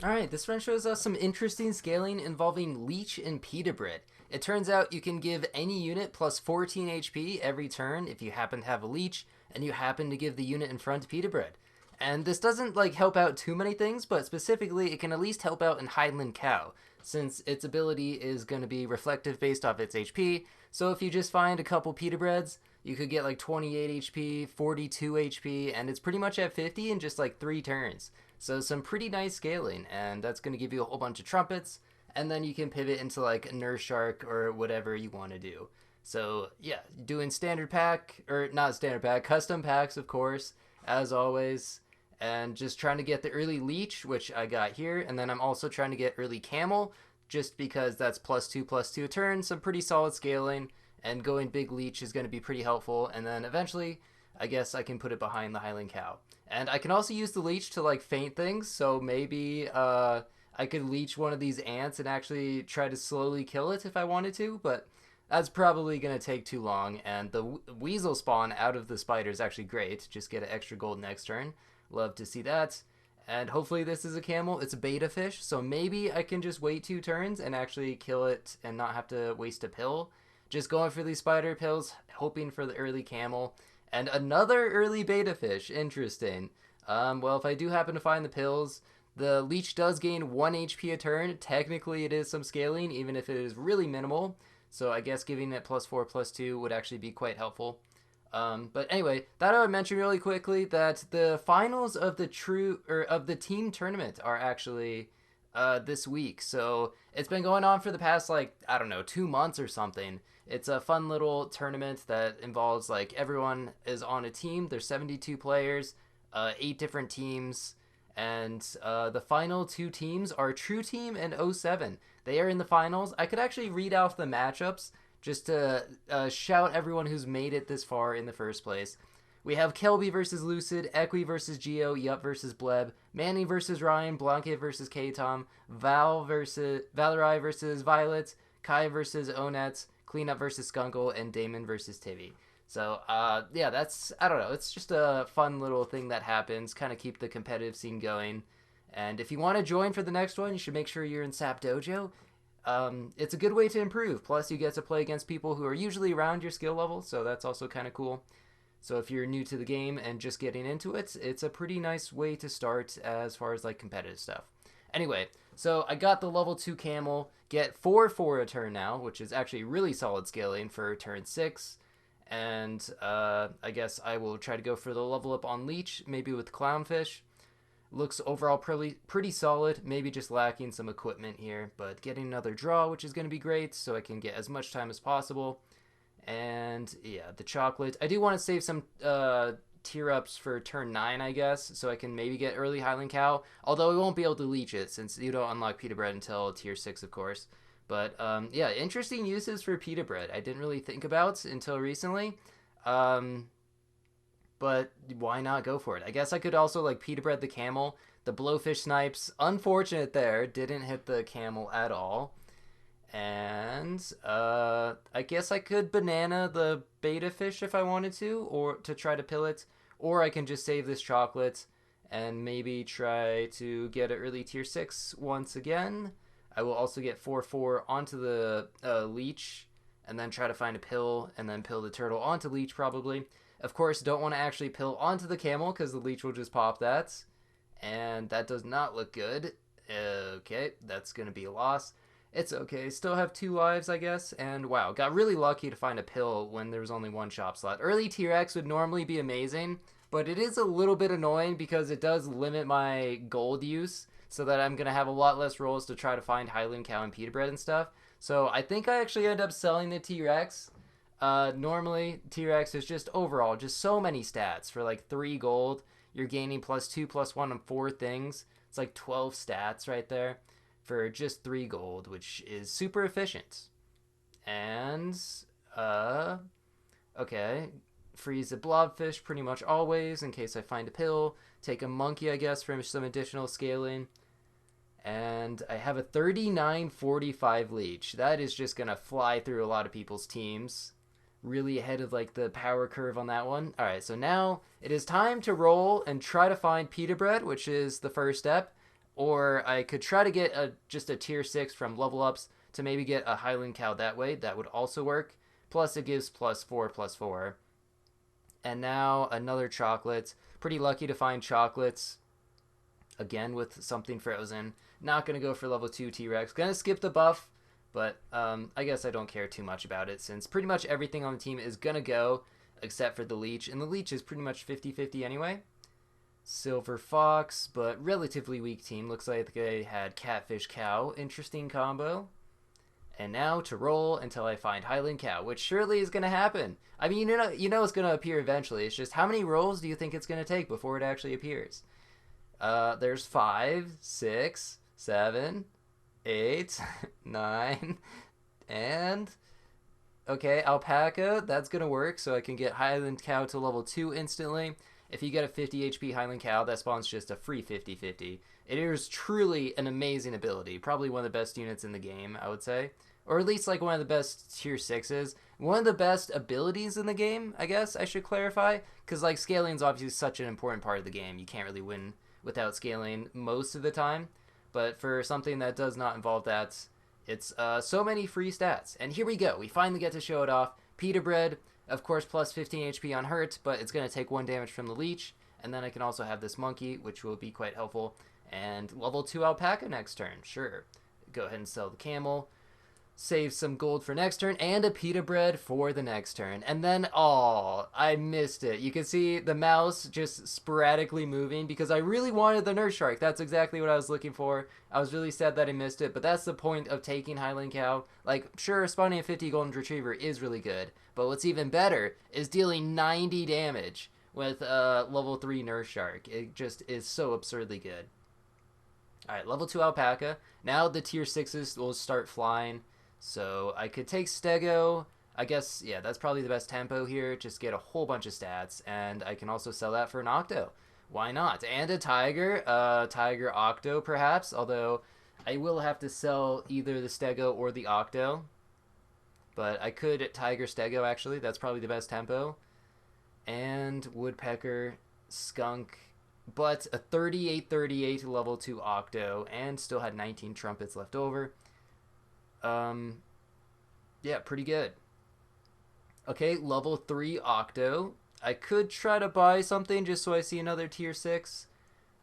Alright, this one shows us some interesting scaling involving Leech and Pita bread. It turns out you can give any unit plus 14 HP every turn if you happen to have a Leech and you happen to give the unit in front Pita bread. And this doesn't help out too many things, but specifically it can at least help out in Highland Cow, since its ability is going to be reflective based off its HP. So if you just find a couple Pita breads, you could get like 28 HP, 42 HP, and it's pretty much at 50 in just like 3 turns. So some pretty nice scaling, and that's going to give you a whole bunch of trumpets, and then you can pivot into like a Nurse Shark or whatever you want to do. So yeah, doing standard pack, or not standard pack, custom packs, of course, as always, and just trying to get the early Leech, which I got here, and then I'm also trying to get early Camel, just because that's plus two a turn, some pretty solid scaling, and going big Leech is going to be pretty helpful, and then eventually, I guess I can put it behind the Highland Cow. And I can also use the Leech to like feint things, so maybe I could leech one of these ants and actually try to slowly kill it if I wanted to, but that's probably going to take too long, and the weasel spawn out of the spider is actually great. Just get an extra gold next turn. Love to see that. And hopefully this is a camel. It's a beta fish, so maybe I can just wait 2 turns and actually kill it and not have to waste a pill. Just going for these spider pills, hoping for the early camel. And another early beta fish. Interesting. Well, if I do happen to find the pills, the leech does gain 1 HP a turn. Technically, it is some scaling, even if it is really minimal. So I guess giving it +4/+2 would actually be quite helpful. But anyway, that I would mention really quickly that the finals of the team tournament are actually this week. So it's been going on for the past like I don't know 2 months or something. It's a fun little tournament that involves like everyone is on a team. There's 72 players, 8 different teams, and the final 2 teams are True Team and O7. They are in the finals. I could actually read off the matchups just to shout everyone who's made it this far in the first place. We have Kelby versus Lucid, Equi versus Geo, Yup versus Bleb, Manny versus Ryan, Blanket versus K-Tom, Valerie versus Violet, Kai versus Onets, Cleanup versus Skunkle, and Damon versus Tivy. So, yeah, that's, I don't know, it's just a fun little thing that happens, kind of keep the competitive scene going. And if you want to join for the next one, you should make sure you're in Sap Dojo. It's a good way to improve. Plus, you get to play against people who are usually around your skill level, so that's also kind of cool. So if you're new to the game and just getting into it, it's a pretty nice way to start as far as like competitive stuff. Anyway, so I got the level 2 camel, get 4/4 a turn now, which is actually really solid scaling for turn 6. And I guess I will try to go for the level up on Leech, maybe with Clownfish. Looks overall pretty solid, maybe just lacking some equipment here, but getting another draw, which is going to be great, so I can get as much time as possible. And yeah, the chocolate. I do want to save some tier ups for turn 9, I guess, so I can maybe get early Highland Cow, although we won't be able to leech it since you don't unlock Pita Bread until tier 6, of course. But yeah, interesting uses for Pita Bread I didn't really think about until recently. Um, but why not go for it? I guess I could also like Pita Bread the camel. The blowfish snipes, unfortunate there, didn't hit the camel at all. And I guess I could banana the beta fish if I wanted to, or to try to pill it, or I can just save this chocolate and maybe try to get an early tier 6 once again. I will also get 4/4 onto the leech, and then try to find a pill, and then pill the turtle onto leech probably. Of course, don't want to actually pill onto the camel because the leech will just pop that, and that does not look good. Okay, that's going to be a loss. It's okay. Still have 2 lives, I guess. And wow, got really lucky to find a pill when there was only 1 shop slot. Early tier X would normally be amazing, but it is a little bit annoying because it does limit my gold use, so that I'm going to have a lot less rolls to try to find Highland Cow and Pita Bread and stuff. So I think I actually end up selling the T-Rex. Normally, T-Rex is just overall just so many stats. For like 3 gold, you're gaining +2, +1 on 4 things. It's like 12 stats right there for just 3 gold, which is super efficient. And, okay, freeze a blobfish pretty much always in case I find a pill. Take a monkey, I guess, for some additional scaling. And I have a 39-45 leech. That is just going to fly through a lot of people's teams. Really ahead of like the power curve on that one. All right, so now it is time to roll and try to find Pita Bread, which is the first step, Or I could try to get just a tier 6 from level ups to maybe get a Highland cow that way. That would also work. Plus it gives +4/+4. And now another chocolate. Pretty lucky to find chocolates. Again with something frozen. Not going to go for level 2 T-Rex. Going to skip the buff. But I guess I don't care too much about it since pretty much everything on the team is going to go except for the Leech. And the Leech is pretty much 50-50 anyway. Silver Fox, but relatively weak team. Looks like they had Catfish Cow. Interesting combo. And now to roll until I find Highland Cow, which surely is going to happen. I mean, you know it's going to appear eventually. It's just how many rolls do you think it's going to take before it actually appears? There's 5, 6, 7, 8, 9, and... Okay, Alpaca, that's going to work, so I can get Highland Cow to level 2 instantly. If you get a 50 HP Highland Cow, that spawns just a free 50-50. It is truly an amazing ability. Probably one of the best units in the game, I would say. Or at least like one of the best tier 6s. One of the best abilities in the game, I guess I should clarify. Because like scaling is obviously such an important part of the game. You can't really win without scaling most of the time. But for something that does not involve that, it's so many free stats. And here we go. We finally get to show it off. Pita bread. Of course, plus 15 HP on hurt, but it's going to take 1 damage from the Leech. And then I can also have this monkey, which will be quite helpful. And level 2 alpaca next turn. Sure. Go ahead and sell the camel. Save some gold for next turn. And a pita bread for the next turn. And then, oh, I missed it. You can see the mouse just sporadically moving because I really wanted the nurse shark. That's exactly what I was looking for. I was really sad that I missed it, but that's the point of taking Highland Cow. Like, sure, spawning a 50 golden retriever is really good, but what's even better is dealing 90 damage with level 3 nurse shark. It just is so absurdly good. Alright, level 2 alpaca. Now the tier 6s will start flying. So I could take Stego. I guess, yeah, that's probably the best tempo here. Just get a whole bunch of stats. And I can also sell that for an Octo. Why not? And a Tiger. Tiger Octo, perhaps. Although I will have to sell either the Stego or the Octo. But I could Tiger Stego, actually. That's probably the best tempo. And Woodpecker, Skunk. But a 38-38 level 2 Octo. And still had 19 trumpets left over. Yeah, pretty good. Okay, level 3 Octo. I could try to buy something just so I see another tier 6.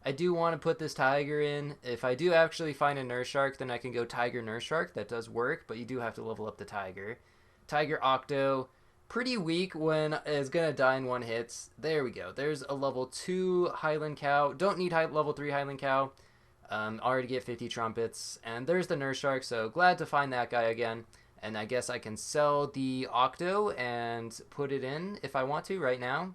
I do want to put this Tiger in. If I do actually find a Nurse Shark, then I can go Tiger Nurse Shark. That does work, but you do have to level up the Tiger. Tiger Octo. Pretty weak when it's going to die in 1 hit. There we go. There's a level 2 Highland Cow. Don't need level 3 Highland Cow. Already get 50 trumpets. And there's the Nurse Shark, so glad to find that guy again. And I guess I can sell the Octo and put it in if I want to right now.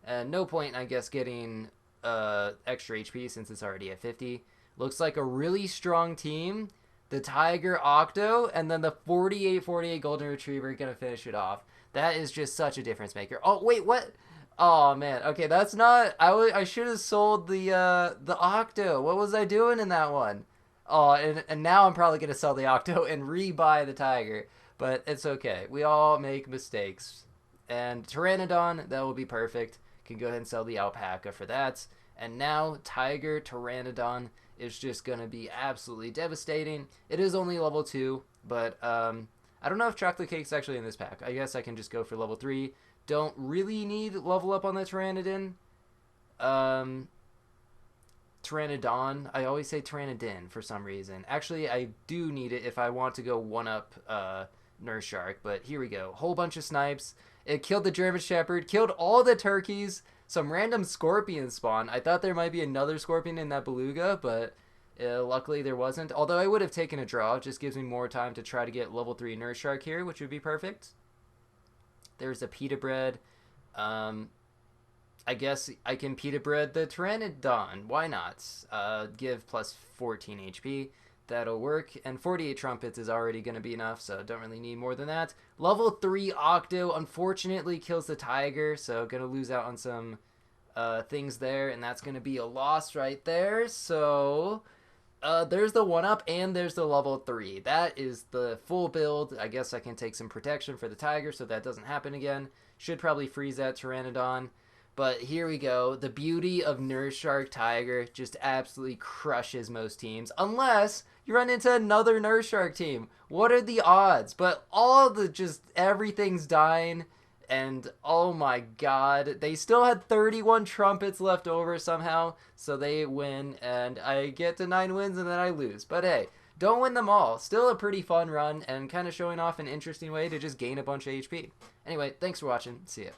No point, I guess, getting extra HP since it's already at 50. Looks like a really strong team. The Tiger Octo and then the 48-48 Golden Retriever gonna finish it off. That is just such a difference maker. Oh, wait, what? Oh, man. Okay, that's not... I should have sold the Octo. What was I doing in that one? Oh, and now I'm probably going to sell the Octo and rebuy the Tiger. But it's okay. We all make mistakes. And Pteranodon, that will be perfect. Can go ahead and sell the Alpaca for that. And now Tiger Pteranodon is just going to be absolutely devastating. It is only level 2, but I don't know if Chocolate Cake's actually in this pack. I guess I can just go for level 3. Don't really need level up on the Pteranodon. Pteranodon. I always say Pteranodon for some reason. Actually, I do need it if I want to go 1-up Nurse Shark. But here we go. Whole bunch of snipes. It killed the German Shepherd. Killed all the turkeys. Some random scorpion spawn. I thought there might be another scorpion in that beluga, but luckily there wasn't. Although I would have taken a draw. It just gives me more time to try to get level 3 Nurse Shark here, which would be perfect. There's a pita bread. I guess I can pita bread the Pteranodon. Why not? Give plus 14 HP. That'll work. And 48 trumpets is already going to be enough, so don't really need more than that. Level 3 Octo unfortunately kills the Tiger, so going to lose out on some things there, and that's going to be a loss right there. So there's the 1-up, and there's the level 3. That is the full build. I guess I can take some protection for the Tiger so that doesn't happen again. Should probably freeze that Pteranodon. But here we go. The beauty of Nurse Shark Tiger just absolutely crushes most teams. Unless you run into another Nurse Shark team. What are the odds? But all the just everything's dying. And oh my god, they still had 31 trumpets left over somehow. So they win. And I get to 9 wins and then I lose. But hey, don't win them all. Still a pretty fun run and kind of showing off an interesting way to just gain a bunch of HP. Anyway, thanks for watching. See ya.